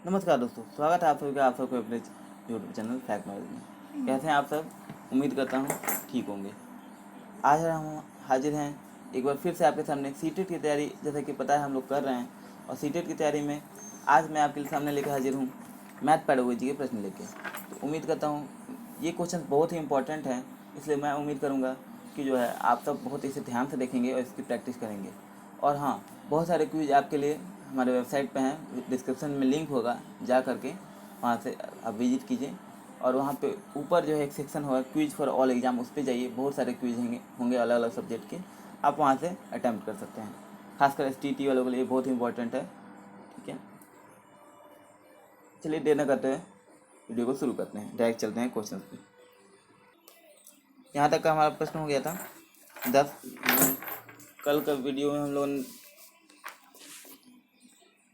नमस्कार दोस्तों, स्वागत है आप सभी का आप सबके अपने यूट्यूब चैनल फैक्ट नॉलेज में। कैसे हैं आप सब? उम्मीद करता हूँ ठीक होंगे। आज हम हाजिर हैं एक बार फिर से आपके सामने सीटेट की तैयारी, जैसा कि पता है हम लोग कर रहे हैं। और सीटेट की तैयारी में आज मैं आपके सामने लेकर हाजिर हूँ मैथ पेडागोजी के प्रश्न लेके। तो उम्मीद करता हूँ ये क्वेश्चन बहुत ही इंपॉर्टेंट हैं, इसलिए मैं उम्मीद करूँगा कि जो है आप सब बहुत इसे ध्यान से देखेंगे और इसकी प्रैक्टिस करेंगे। और हाँ, बहुत सारे क्विज आपके लिए हमारे वेबसाइट पे हैं, डिस्क्रिप्शन में लिंक होगा, जा करके वहाँ से आप विजिट कीजिए। और वहाँ पे ऊपर जो है एक सेक्शन होगा क्विज फॉर ऑल एग्जाम, उस पर जाइए। बहुत सारे क्विज होंगे अलग अलग सब्जेक्ट के, आप वहाँ से अटैम्प्ट कर सकते हैं। खासकर STT वालों के लिए बहुत ही इंपॉर्टेंट है। ठीक है, चलिए देर न करते हुए वीडियो को शुरू करते हैं, डायरेक्ट चलते हैं क्वेश्चन पे। यहाँ तक का हमारा प्रश्न हो गया था 10। कल का वीडियो में हम लोगों ने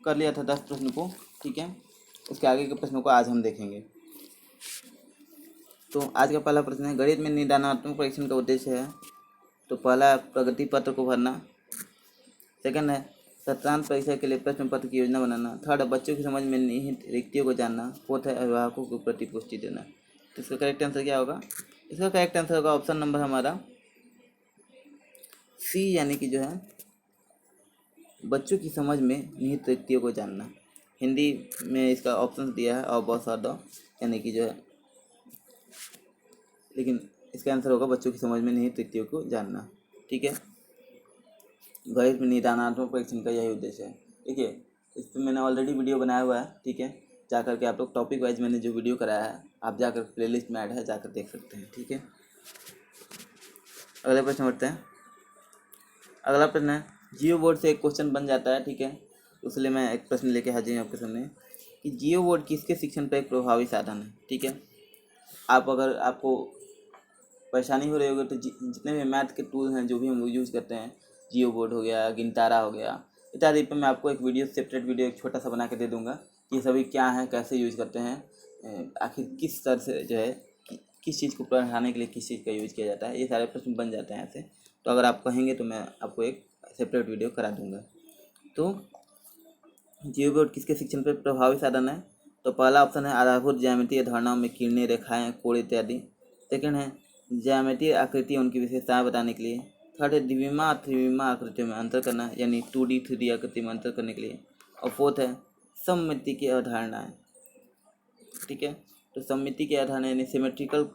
कर लिया था 10 प्रश्न को। ठीक है, उसके आगे के प्रश्नों को आज हम देखेंगे। तो आज का पहला प्रश्न है, गणित में निदानात्मक परीक्षण का उद्देश्य है। तो पहला, प्रगति पत्र को भरना। सेकंड है, सत्रांत परीक्षा के लिए प्रश्न पत्र की योजना बनाना। थर्ड है, बच्चों की समझ में निहित रिक्तियों को जानना। फोर्थ है, अभिभावकों को प्रतिपुष्टि देना। तो इसका करेक्ट आंसर क्या होगा? इसका करेक्ट आंसर होगा ऑप्शन नंबर हमारा सी, यानी कि जो है बच्चों की समझ में निहित रिक्तियों को जानना। हिंदी में इसका ऑप्शन दिया है और बहुत सारा, यानी कि जो है, लेकिन इसका आंसर होगा बच्चों की समझ में निहित रिक्तियों को जानना। ठीक है, गणित में निदानात्मक परीक्षण का यही उद्देश्य है। देखिए, इस पर मैंने ऑलरेडी वीडियो बनाया हुआ है। ठीक है, जाकर के आप लोग टॉपिक वाइज मैंने जो वीडियो कराया है, आप जाकर प्लेलिस्ट में ऐड है, जाकर देख सकते हैं। ठीक है, अगले प्रश्न बढ़ते हैं। अगला प्रश्न है, जियो बोर्ड से एक क्वेश्चन बन जाता है। ठीक है, इसलिए मैं एक प्रश्न लेके हाजिर हूँ आपके सामने कि जियो बोर्ड किसके शिक्षण पर एक प्रभावी साधन है। ठीक है, अगर आपको परेशानी हो रही होगी तो जितने भी मैथ के टूल हैं जो भी हम लोग यूज़ करते हैं, जियो बोर्ड हो गया, गिनतारा हो गया इत्यादि, पर मैं आपको एक वीडियो, सेपरेट वीडियो एक छोटा सा बना के दे दूंगा कि ये सभी क्या हैं, कैसे यूज़ करते हैं, आखिर किस स्तर से जो है किस चीज़ को पढ़ाने के लिए किस चीज़ का यूज़ किया जाता है। ये सारे प्रश्न बन जाते हैं ऐसे। तो अगर आप कहेंगे तो मैं आपको एक सेपरेट वीडियो करा दूँगा। तो जियो बोर्ड किसके शिक्षण पर प्रभावी साधन है? तो पहला ऑप्शन है, आधारभूत ज्यामितीय धारणाओं में किरणें, रेखाएँ, कोण इत्यादि। सेकेंड है, ज्यामितीय आकृति उनकी विशेषताएं बताने के लिए। थर्ड है, द्विविमा और त्रिविमा आकृतियों में अंतर करना, यानी 2D 3D आकृति में अंतर करने के लिए। और फोर्थ है, सममिति की अवधारणाएं। ठीक है, तो सममिति की अवधारणा यानी सिमेट्रिकल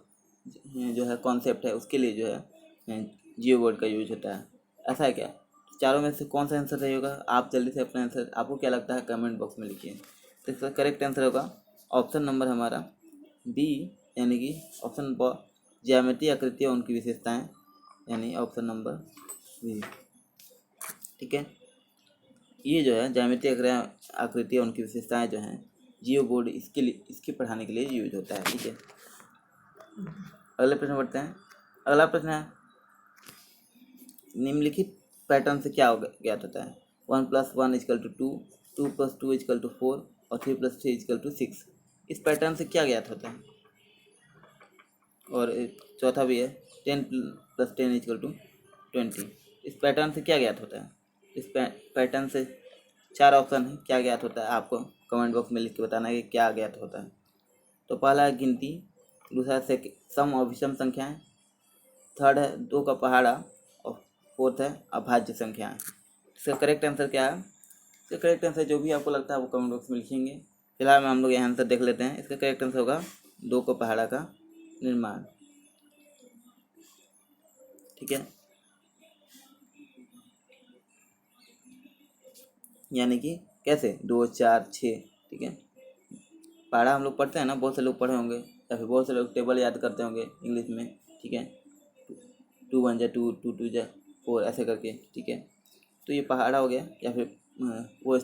जो है कॉन्सेप्ट है, उसके लिए जो है जियो बोर्ड का यूज होता है। ऐसा है क्या? चारों में से कौन सा आंसर रहेगा? आप जल्दी से अपना आंसर, आपको क्या लगता है, कमेंट बॉक्स में लिखिए। तो इसका करेक्ट आंसर होगा ऑप्शन नंबर हमारा बी, यानी कि ऑप्शन ज्यामितीय आकृतियाँ उनकी विशेषताएं, यानी ऑप्शन नंबर बी। ठीक है, ये जो है ज्यामितीय आकृतियाँ उनकी विशेषताएं जो हैं, जियो बोर्ड इसके लिए, इसके पढ़ाने के लिए यूज होता है। ठीक है, अगले प्रश्न बढ़ते हैं। अगला प्रश्न है, निम्नलिखित पैटर्न से क्या ज्ञात होता है? 1+1 = 2, 2+2 = 4 और 3+3 = 6। इस पैटर्न से क्या ज्ञात होता है? और चौथा भी है, 10+10 = 20। इस पैटर्न से क्या ज्ञात होता है? इस पैटर्न से 4 ऑप्शन है, क्या ज्ञात होता है? आपको कमेंट बॉक्स में लिख के बताना है कि क्या ज्ञात होता है। तो पहला है गिनती, दूसरा से सम और विषम संख्याएं, थर्ड है 2 का पहाड़ा और फोर्थ है अभाज्य संख्याएं। इसका करेक्ट आंसर क्या है? इसका करेक्ट आंसर जो भी आपको लगता है वो कमेंट बॉक्स में लिखेंगे। फिलहाल हम लोग यहाँ आंसर देख लेते हैं। इसका करेक्ट आंसर होगा 2 का पहाड़ा का निर्माण। ठीक है, यानी कि कैसे 2 4 6। ठीक है, पहाड़ा हम लोग पढ़ते हैं ना, बहुत से लोग पढ़े होंगे, या फिर बहुत से लोग टेबल याद करते होंगे इंग्लिश में। ठीक है, 2 1 जा 2, 2 2 जा 4, ऐसे करके। ठीक है, तो ये पहाड़ा हो गया, या फिर वो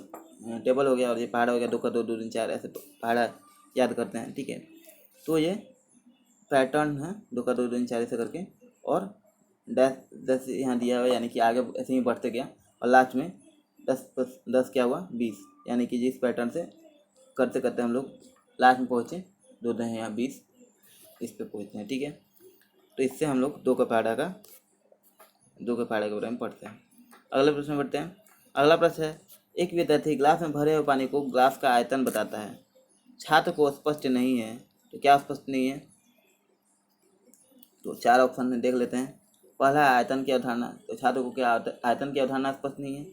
टेबल हो गया, और ये पहाड़ा हो गया। 2 का 2, 2 3 4, ऐसे पहाड़ा याद करते हैं। ठीक है, तो ये पैटर्न है, 2 का 2, 2 3 4 ऐसे करके, और 10 यहाँ दिया हुआ, यानी कि आगे ऐसे ही बढ़ते गया, और लास्ट में 10 क्या हुआ, 20, यानी कि जिस पैटर्न से करते करते हम लोग लास्ट में पहुँचे, 2 दहें यहाँ 20, इस पे पहुँचते हैं। ठीक है, तो इससे हम लोग 2 के पहाड़ा के बारे में पढ़ते हैं। अगले प्रश्न में बढ़ते हैं। अगला प्रश्न है, एक विद्यार्थी ग्लास में भरे हुए पानी को ग्लास का आयतन बताता है। छात्र को स्पष्ट नहीं है, तो क्या स्पष्ट नहीं है? तो 4 ऑप्शन में देख लेते हैं। पहला है आयतन की अवधारणा, तो छात्र को क्या आयतन की अवधारणा स्पष्ट नहीं है।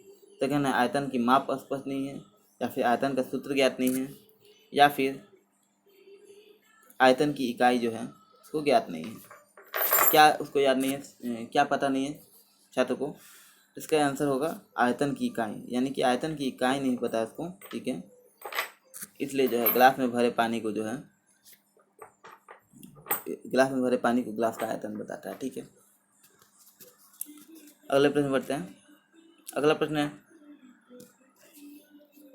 सेकंड है आयतन की माप स्पष्ट नहीं है, या फिर आयतन का सूत्र ज्ञात नहीं है, या फिर आयतन की इकाई जो है उसको ज्ञात नहीं है। क्या उसको याद नहीं है, क्या पता नहीं है छात्र को? इसका आंसर होगा आयतन की इकाई, यानी कि आयतन की इकाई नहीं पता उसको, ठीक है। इसलिए जो है ग्लास में भरे पानी को जो है ग्लास का आयतन बताता है, ठीक है। अगले प्रश्न बढ़ते हैं। अगला प्रश्न है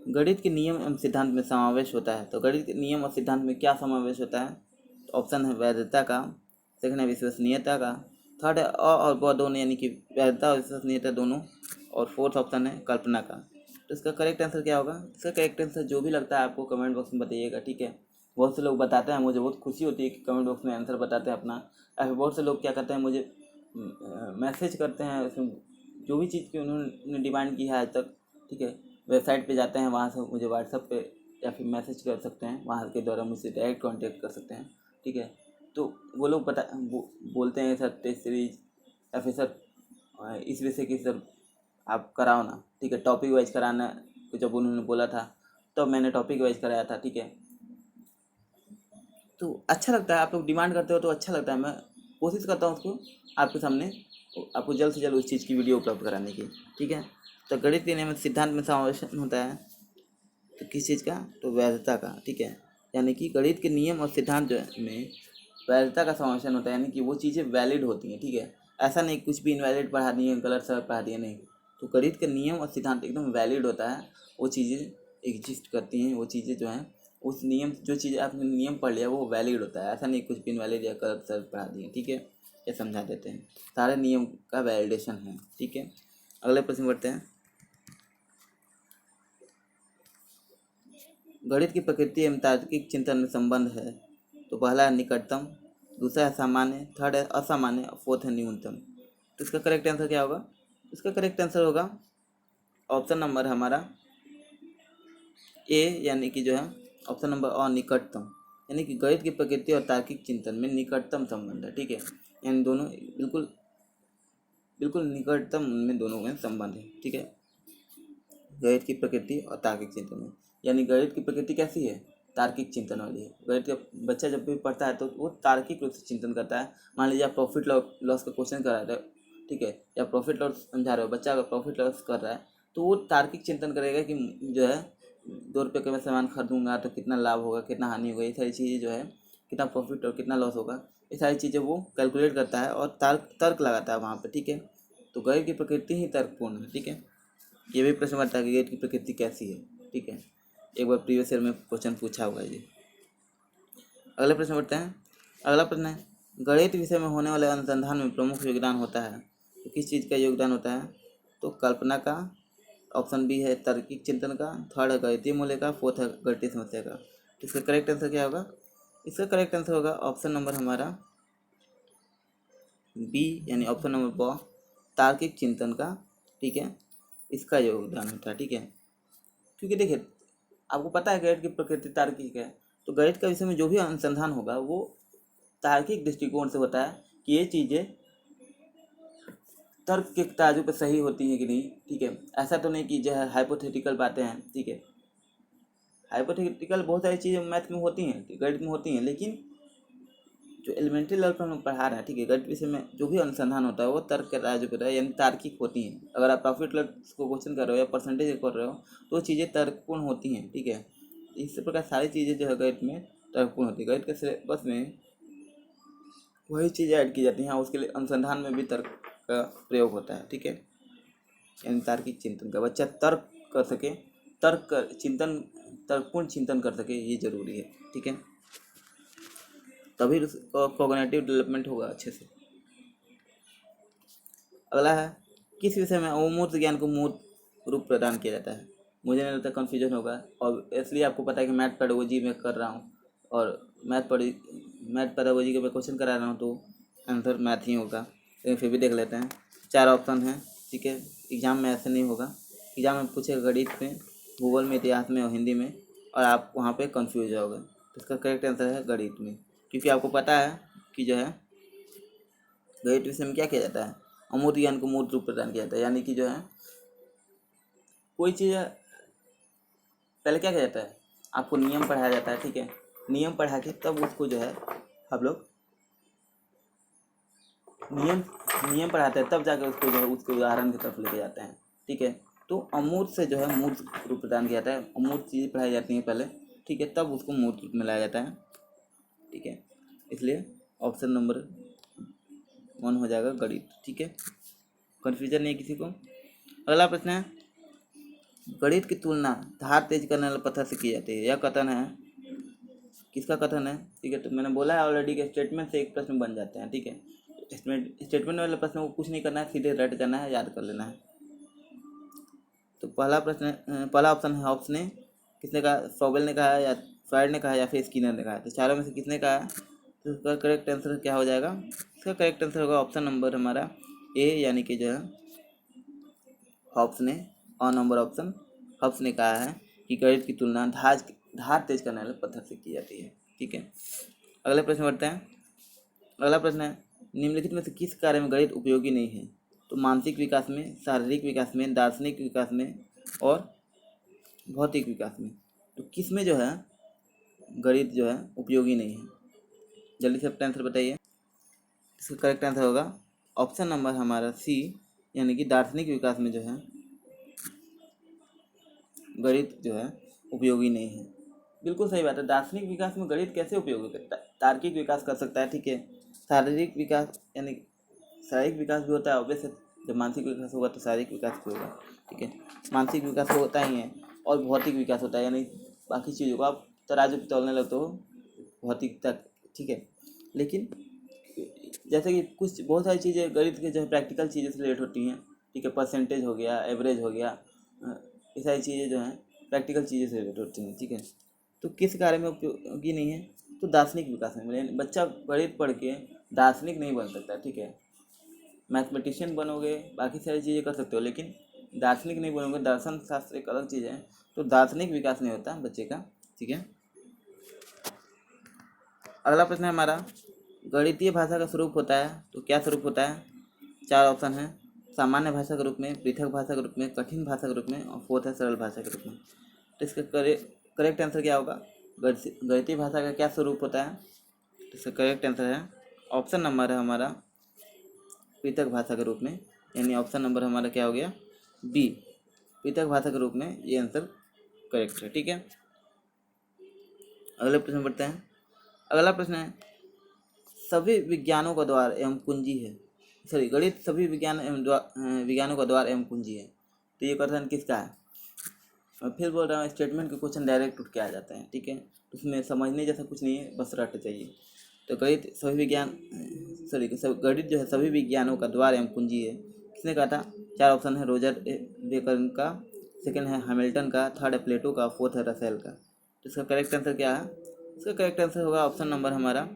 गणित के नियम एवं सिद्धांत में समावेश होता है। तो गणित के नियम और सिद्धांत में क्या समावेश होता है? तो ऑप्शन है वैधता का, सेकंड है विश्वसनीयता का, थर्ड है अ और ब दोनों, यानी कि वैधता और विश्वसनीयता दोनों, और फोर्थ ऑप्शन है कल्पना का। तो इसका करेक्ट आंसर क्या होगा? इसका करेक्ट आंसर जो भी लगता है आपको कमेंट बॉक्स में बताइएगा, ठीक है। बहुत से लोग बताते हैं, मुझे बहुत खुशी होती है कि कमेंट बॉक्स में आंसर बताते हैं अपना। या फिर बहुत से लोग क्या करते हैं, मुझे मैसेज करते हैं, उसमें जो भी चीज़ की उन्होंने डिमांड की है आज तक, ठीक है, वेबसाइट पे जाते हैं, वहाँ से मुझे व्हाट्सएप पे या फिर मैसेज कर सकते हैं, वहाँ के द्वारा मुझसे डायरेक्ट कांटेक्ट कर सकते हैं, ठीक है। तो वो लोग बोलते हैं सर टेस्ट सीरीज या फिर सर इस विषय की सर आप कराओ ना, ठीक है। टॉपिक वाइज कराना जब उन्होंने बोला था तो मैंने टॉपिक वाइज कराया था, ठीक है। तो अच्छा लगता है, आप लोग डिमांड करते हो तो अच्छा लगता है। मैं कोशिश करता हूँ उसको आपके सामने आपको जल्द से जल्द उस चीज़ की वीडियो उपलब्ध कराने की, ठीक है। तो गणित के नियम सिद्धांत में समावेश होता है, तो किस चीज़ का? तो वैधता का, ठीक है। यानी कि गणित के नियम और सिद्धांत जो है में वैधता का समावेशन होता है, यानी कि वो चीज़ें वैलिड होती हैं, ठीक है। ऐसा नहीं कुछ भी इनवैलिड पढ़ा दिए, गलत सर पढ़ा दिए, नहीं। तो गणित के नियम और सिद्धांत एकदम वैलिड होता है, वो चीज़ें एग्जिस्ट करती हैं, वो चीज़ें जो हैं उस नियम, जो चीज़ आपने नियम पढ़ लिया वो वैलिड होता है। ऐसा नहीं कुछ भी इनवैलिड या गलत सर पढ़ा दिए, ठीक है। ये समझा देते हैं, सारे नियम का वैलिडेशन है, ठीक है। अगले प्रश्न बढ़ते हैं। गणित की प्रकृति एवं तार्किक चिंतन में संबंध है। तो पहला है निकटतम, दूसरा है सामान्य, थर्ड है असामान्य, और फोर्थ है न्यूनतम। तो इसका करेक्ट आंसर क्या होगा? इसका करेक्ट आंसर होगा ऑप्शन नंबर हमारा ए, यानी कि जो है ऑप्शन नंबर अ निकटतम। यानी कि गणित की प्रकृति और तार्किक चिंतन में निकटतम संबंध है, ठीक है। यानी दोनों बिल्कुल बिल्कुल निकटतम में दोनों में संबंध है, ठीक है। गणित की प्रकृति और तार्किक चिंतन में, यानी गणित की प्रकृति कैसी है? तार्किक चिंतन वाली है। गणित का बच्चा जब भी पढ़ता है तो वो तार्किक रूप से चिंतन करता है। मान लीजिए आप प्रॉफिट लॉस का क्वेश्चन करा रहे हो, ठीक है, या प्रॉफिट लॉस समझा रहे हो, बच्चा अगर प्रॉफिट लॉस कर रहा है तो वो तार्किक चिंतन करेगा कि जो है 2 रुपये का मैं सामान खरीदूंगा तो कितना लाभ होगा, कितना हानि होगा, ये सारी चीज़ें जो है, कितना प्रॉफिट और कितना लॉस होगा, ये सारी चीज़ें वो कैलकुलेट करता है और तर्क लगाता है वहाँ पर, ठीक है। तो गणित की प्रकृति ही तर्कपूर्ण है, ठीक है। ये भी प्रश्न बनता है कि गणित की प्रकृति कैसी है, ठीक है। एक बार प्रीवियस ईयर में क्वेश्चन पूछा हुआ है ये। अगले प्रश्न बढ़ते हैं। अगला प्रश्न है गणित विषय में होने वाले अनुसंधान में प्रमुख योगदान होता है। तो किस चीज़ का योगदान होता है? तो कल्पना का, ऑप्शन बी है तार्किक चिंतन का, थर्ड है गणितीय मूल्य का, फोर्थ है गणितीय समस्या का। तो इसका करेक्ट आंसर क्या होगा? इसका करेक्ट आंसर होगा ऑप्शन नंबर हमारा बी, यानी ऑप्शन नंबर ब, तार्किक चिंतन का, ठीक है। इसका योगदान होता है, ठीक है। क्योंकि देखिए आपको पता है गणित की प्रकृति तार्किक है, तो गणित का विषय में जो भी अनुसंधान होगा वो तार्किक दृष्टिकोण से होता है कि ये चीज़ें तर्क के तराजू पर सही होती हैं कि नहीं, ठीक है। ऐसा तो नहीं कि जो है हाइपोथेटिकल बातें हैं, ठीक है। हाइपोथेटिकल बहुत सारी चीज़ें मैथ में होती हैं, गणित में होती हैं, लेकिन जो एलिमेंट्री लेवल पर हम लोग पढ़ा रहे हैं, ठीक है, गणित विषय में जो भी अनुसंधान होता है वो तर्क के तराजू पर है, यानी तार्किक होती हैं। अगर आप प्रॉफिट लॉस को क्वेश्चन कर रहे हो या परसेंटेज कर रहे हो तो वो चीज़ें तर्कपूर्ण होती हैं, ठीक है। इस प्रकार सारी चीज़ें जो है गणित में तर्कपूर्ण होती है। गणित के सिलेबस में वही चीज़ें ऐड की जाती हैं, उसके लिए अनुसंधान में भी तर्क का प्रयोग होता है, ठीक है। यानी तार्किक चिंतन का बच्चा तर्क कर सके, तर्कपूर्ण चिंतन कर सके, ये जरूरी है, ठीक है। तभी कॉग्निटिव डेवलपमेंट होगा अच्छे से। अगला है किस विषय में अमूर्त ज्ञान को मूर्त रूप प्रदान किया जाता है? मुझे नहीं लगता कन्फ्यूजन होगा, और इसलिए आपको पता है कि मैथ पेडागोजी में कर रहा हूँ, और मैथ पेडागोजी के मैं क्वेश्चन करा रहा हूँ, तो आंसर मैथ ही होगा। लेकिन फिर भी देख लेते हैं, 4 ऑप्शन हैं, ठीक है। एग्जाम में ऐसे नहीं होगा, एग्जाम में पूछेगा गणित में, भूगोल में, इतिहास में और हिंदी में, और आप वहाँ पे कंफ्यूज जाओगे। तो इसका करेक्ट आंसर है गणित में, क्योंकि आपको पता है कि जो है गणित विषय में क्या किया जाता है, अमूर्त ज्ञान को मूर्त रूप प्रदान किया जाता है। यानी कि जो है कोई चीज़ पहले क्या किया जाता है, आपको नियम पढ़ाया जाता है, ठीक है, नियम पढ़ा के तब उसको जो है आप लोग नियम नियम पढ़ाते हैं, तब जाकर उसको जो है उसके उदाहरण की तरफ लेके जाते हैं, ठीक है। तो अमूर्त से जो है मूर्त रूप प्रदान किया जाता है, अमूर्त चीज़ें पढ़ाई जाती हैं पहले, ठीक है, तब उसको मूर्त रूप में लाया जाता है, ठीक है। इसलिए ऑप्शन नंबर 1 हो जाएगा गणित, ठीक है। कन्फ्यूजन नहीं है किसी को। अगला प्रश्न है, गणित की तुलना धार तेज करने वाले पत्थर से की जाती है। यह कथन है, किसका कथन है, ठीक है। तो मैंने बोला है ऑलरेडी कि स्टेटमेंट से एक प्रश्न बन जाते हैं, ठीक है। स्टेटमेंट वाले प्रश्न को कुछ नहीं करना है, सीधे रट करना है, याद कर लेना है। तो पहला प्रश्न, पहला ऑप्शन है हॉब्स ने, किसने कहा, फ्रोबेल ने कहा है या फ्राइड ने कहा या फिर स्किनर ने कहा। तो चारों में से किसने कहा है, तो इसका करेक्ट आंसर क्या हो जाएगा, इसका करेक्ट आंसर होगा ऑप्शन नंबर हमारा ए, यानी कि जो है हॉब्स ने, और नंबर ऑप्शन हॉब्स ने कहा है कि गणित की तुलना धार तेज करने वाले पत्थर से की जाती है, ठीक है। अगले प्रश्न बढ़ते हैं। अगला प्रश्न है, निम्नलिखित में से किस कार्य में गणित उपयोगी नहीं है। तो मानसिक विकास में, शारीरिक विकास में, दार्शनिक विकास में और भौतिक विकास में। तो किस में जो है गणित जो है उपयोगी नहीं है, जल्दी से अपना आंसर बताइए। इसका करेक्ट आंसर होगा ऑप्शन नंबर हमारा सी, यानी कि दार्शनिक विकास में जो है गणित जो है उपयोगी नहीं है। बिल्कुल सही बात है, दार्शनिक विकास में गणित कैसे उपयोगी करता है, तार्किक विकास कर सकता है, ठीक है। शारीरिक विकास यानी शारीरिक विकास भी होता है ऑब्वियस, जब मानसिक विकास होगा तो शारीरिक विकास भी होगा, ठीक है। मानसिक विकास तो होता ही है, और भौतिक विकास होता है, यानी बाकी चीज़ों को आप तराजू पे तौलने लगते हो भौतिक तक, ठीक है। लेकिन जैसे कि कुछ बहुत सारी चीज़ें गणित के जो है प्रैक्टिकल चीज़ें से रिलेट होती हैं, ठीक है, परसेंटेज हो गया, एवरेज हो गया, ये सारी चीज़ें जो हैं प्रैक्टिकल चीज़ें से रिलेट होती हैं, ठीक है। तो किस कार्य में उपयोगी नहीं है, तो दार्शनिक विकास में। बच्चा गणित पढ़ के दार्शनिक नहीं बन सकता, ठीक है। मैथमेटिशियन बनोगे, बाकी सारी चीज़ें कर सकते हो, लेकिन दार्शनिक नहीं बनोगे। दर्शन शास्त्र एक अलग चीज़ है, तो दार्शनिक विकास नहीं होता बच्चे का, ठीक है। अगला प्रश्न है हमारा, गणितीय भाषा का स्वरूप होता है, तो क्या स्वरूप होता है। 4 ऑप्शन है, सामान्य भाषा के रूप में, पृथक भाषा के रूप में, कठिन भाषा के रूप में, और फोर्थ है सरल भाषा के रूप में। तो इसका करेक्ट आंसर क्या होगा, गणितीय भाषा का क्या स्वरूप होता है। तो इसका करेक्ट आंसर है ऑप्शन नंबर है हमारा पृथक भाषा के रूप में, यानी ऑप्शन नंबर हमारा क्या हो गया, बी, पृथक भाषा के रूप में ये आंसर करेक्ट है, ठीक है। अगले प्रश्न बढ़ते हैं। अगला प्रश्न है, सभी विज्ञानों का द्वार एवं कुंजी है, सॉरी, गणित सभी विज्ञानों का द्वार एवं कुंजी है। तो ये कथन किसका है। मैं फिर बोल रहा हूँ, स्टेटमेंट के क्वेश्चन डायरेक्ट उठ के आ जाते हैं, ठीक है। उसमें समझने जैसा कुछ नहीं है, बस रट चाहिए। तो गणित सभी विज्ञान, सॉरी, गणित जो है सभी विज्ञानों का द्वार एवं कुंजी है, किसने कहा था। 4 ऑप्शन है, रोजर बेकन का, सेकंड है हैमिल्टन का, थर्ड है प्लेटो का, फोर्थ है रसेल का। तो इसका करेक्ट आंसर क्या है, इसका करेक्ट आंसर होगा ऑप्शन नंबर हमारा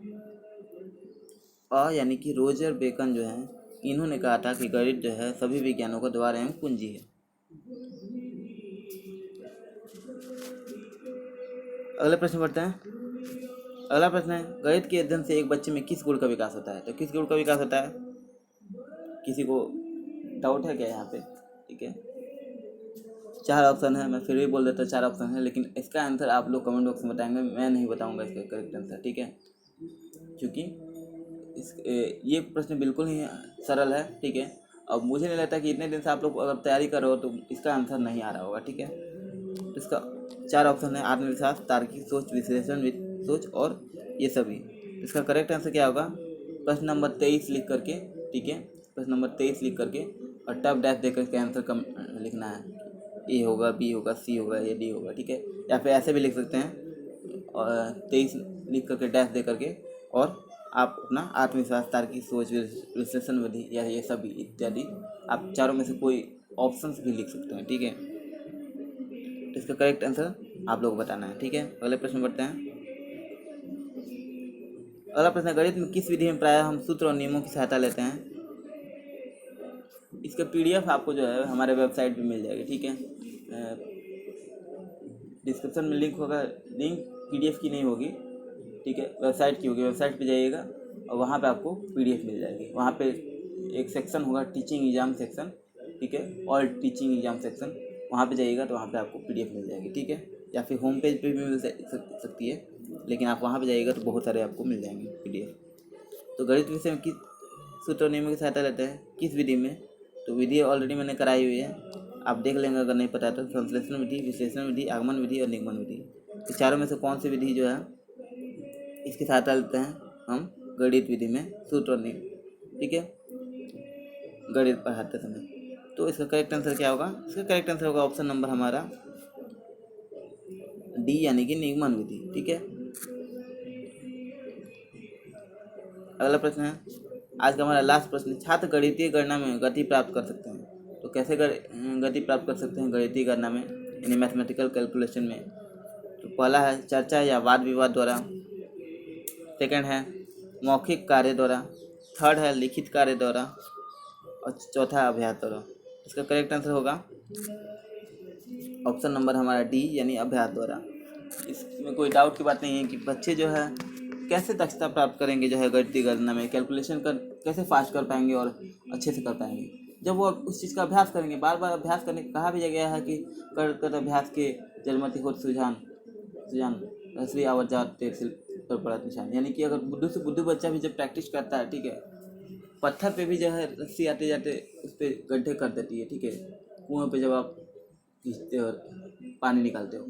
यानी कि रोजर बेकन जो है, इन्होंने कहा था कि गणित जो है सभी विज्ञानों का द्वार एवं कुंजी है। अगले प्रश्न बढ़ते हैं। अगला प्रश्न है, गणित के अध्ययन से एक बच्चे में किस गुण का विकास होता है। तो किस गुण का विकास होता है, किसी को डाउट है क्या यहाँ पे, ठीक है। 4 ऑप्शन है, मैं फिर भी बोल देता 4 ऑप्शन है, लेकिन इसका आंसर आप लोग कमेंट बॉक्स में बताएंगे, मैं नहीं बताऊंगा इसका करेक्ट आंसर, ठीक है। क्योंकि ये प्रश्न बिल्कुल ही सरल है, ठीक है। अब मुझे नहीं लगता कि इतने दिन से आप लोग अगर तैयारी कर रहे हो तो इसका आंसर नहीं आ रहा होगा, ठीक है। तो इसका 4 ऑप्शन है, आत्मविश्वास, तार्किक सोच, विश्लेषण सोच और ये सभी। तो इसका करेक्ट आंसर क्या होगा, प्रश्न नंबर 23 लिख करके, ठीक है, प्रश्न नंबर 23 लिख करके और टफ डैश दे करके आंसर कम लिखना है। ए होगा, बी होगा, सी होगा या डी होगा, ठीक है। या फिर ऐसे भी लिख सकते हैं, और 23 लिख करके डैश दे करके, और आप अपना आत्मविश्वास, तार्किक सोच, विश्लेषण विधि या ये सभी इत्यादि, आप चारों में से कोई ऑप्शंस भी लिख सकते हैं, ठीक है। तो इसका करेक्ट आंसर आप लोग बताना है, ठीक है। अगले प्रश्न बढ़ते हैं। अगला प्रश्न, गणित में किस विधि में प्रायः हम सूत्र और नियमों की सहायता लेते हैं। इसका PDF आपको जो है हमारे वेबसाइट पे मिल जाएगी, ठीक है। डिस्क्रिप्शन में लिंक होगा, लिंक PDF की नहीं होगी, ठीक है, वेबसाइट की होगी। वेबसाइट पे जाइएगा और वहाँ पे आपको PDF मिल जाएगी। वहाँ पे एक सेक्शन होगा टीचिंग एग्ज़ाम सेक्शन, ठीक है, ऑल टीचिंग एग्ज़ाम सेक्शन, वहाँ पे जाइएगा तो वहाँ पे आपको PDF मिल जाएगी, ठीक है। या फिर होम पेज पे भी मिल सकती है, लेकिन आप वहाँ पे जाइएगा तो बहुत सारे आपको मिल जाएंगे PDF। तो गणित विषय में किस सूत्र और नियमों की सहायता लेते हैं, किस विधि में? तो विधि ऑलरेडी मैंने कराई हुई है, आप देख लेंगे अगर नहीं पता तो। संश्लेषण विधि, विश्लेषण विधि, आगमन विधि और निगमन विधि। इस चारों में से कौन सी विधि जो है इसकी सहायता लेते हैं हम गणित विधि में, सूत्र और नियम, ठीक है, गणित पढ़ाते समय। तो इसका करेक्ट आंसर क्या होगा? इसका करेक्ट आंसर होगा ऑप्शन नंबर हमारा D, यानी कि निगमन विधि, ठीक है। अगला प्रश्न है, आज का हमारा लास्ट प्रश्न। छात्र गणितीय गणना में गति प्राप्त कर सकते हैं, तो कैसे गति प्राप्त कर सकते हैं गणितीय गणना में, यानी मैथमेटिकल कैलकुलेशन में? तो पहला है चर्चा या वाद विवाद द्वारा, सेकंड है मौखिक कार्य द्वारा, थर्ड है लिखित कार्य द्वारा और चौथा अभ्यास द्वारा। इसका करेक्ट आंसर होगा ऑप्शन नंबर हमारा D, यानी अभ्यास द्वारा। इसमें कोई डाउट की बात नहीं है कि बच्चे जो है कैसे दक्षता प्राप्त करेंगे जो है गणितीय गणना में, कैलकुलेशन कर कैसे फास्ट कर पाएंगे और अच्छे से कर पाएंगे, जब वो उस चीज़ का अभ्यास करेंगे। बार बार अभ्यास करने कहा भी गया है कि कर कर अभ्यास के जलमति होत सुजान असली आवत जाते पर पड़त निशान, यानी कि अगर बुद्धू से बुद्धू बच्चा भी जब प्रैक्टिस करता है, ठीक है, पत्थर पे भी जो है रस्सी आते जाते उस पर गड्ढे कर देती है, ठीक है, कुएं पे जब आप खींचते हो और पानी निकालते हो।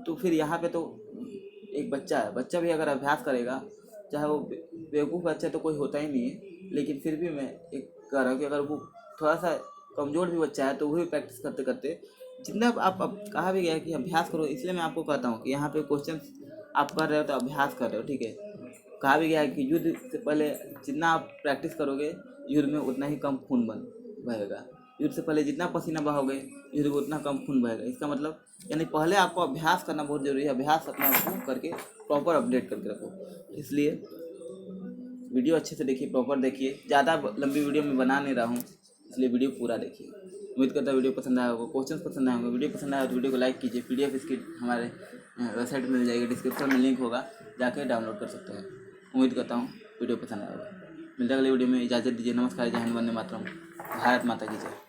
तो फिर यहाँ पे तो एक बच्चा है, बच्चा भी अगर अभ्यास करेगा, चाहे वो बेवकूफ़ बच्चा तो कोई होता ही नहीं है, लेकिन फिर भी मैं एक कह रहा हूँ कि अगर वो थोड़ा सा कमज़ोर भी बच्चा है तो वो भी प्रैक्टिस करते करते जितना आप अब कहा भी गया है कि अभ्यास करो, इसलिए मैं आपको कहता हूँ कि यहाँ पे क्वेश्चन आप कर रहे हो तो अभ्यास कर रहे हो, ठीक है। कहा भी गया है कि युद्ध से पहले जितना आप प्रैक्टिस करोगे युद्ध में उतना ही कम खून बहेगा, युद्ध से पहले जितना पसीना बहाओगे युद्ध में उतना कम खून बहेगा। इसका मतलब यानी पहले आपको अभ्यास करना बहुत ज़रूरी है, अभ्यास अपना आपको करके प्रॉपर अपडेट करके रखो। इसलिए वीडियो अच्छे से देखिए, प्रॉपर देखिए, ज़्यादा लंबी वीडियो में बना नहीं रहा हूँ, इसलिए वीडियो पूरा देखिए। उम्मीद करता है वीडियो पसंद आया होगा, क्वेश्चन पसंद आए होंगे। वीडियो पसंद आया तो वीडियो को लाइक कीजिए। PDF इसकी हमारे वेबसाइट में मिल जाएगी, डिस्क्रिप्शन में लिंक होगा, जाकर डाउनलोड कर सकते हैं। उम्मीद करता हूँ वीडियो पसंद आया होगा। मिलते अगले वीडियो में, इजाज़त दीजिए। नमस्कार, जय हिंद, वंदे मातरम, भारत माता की जय।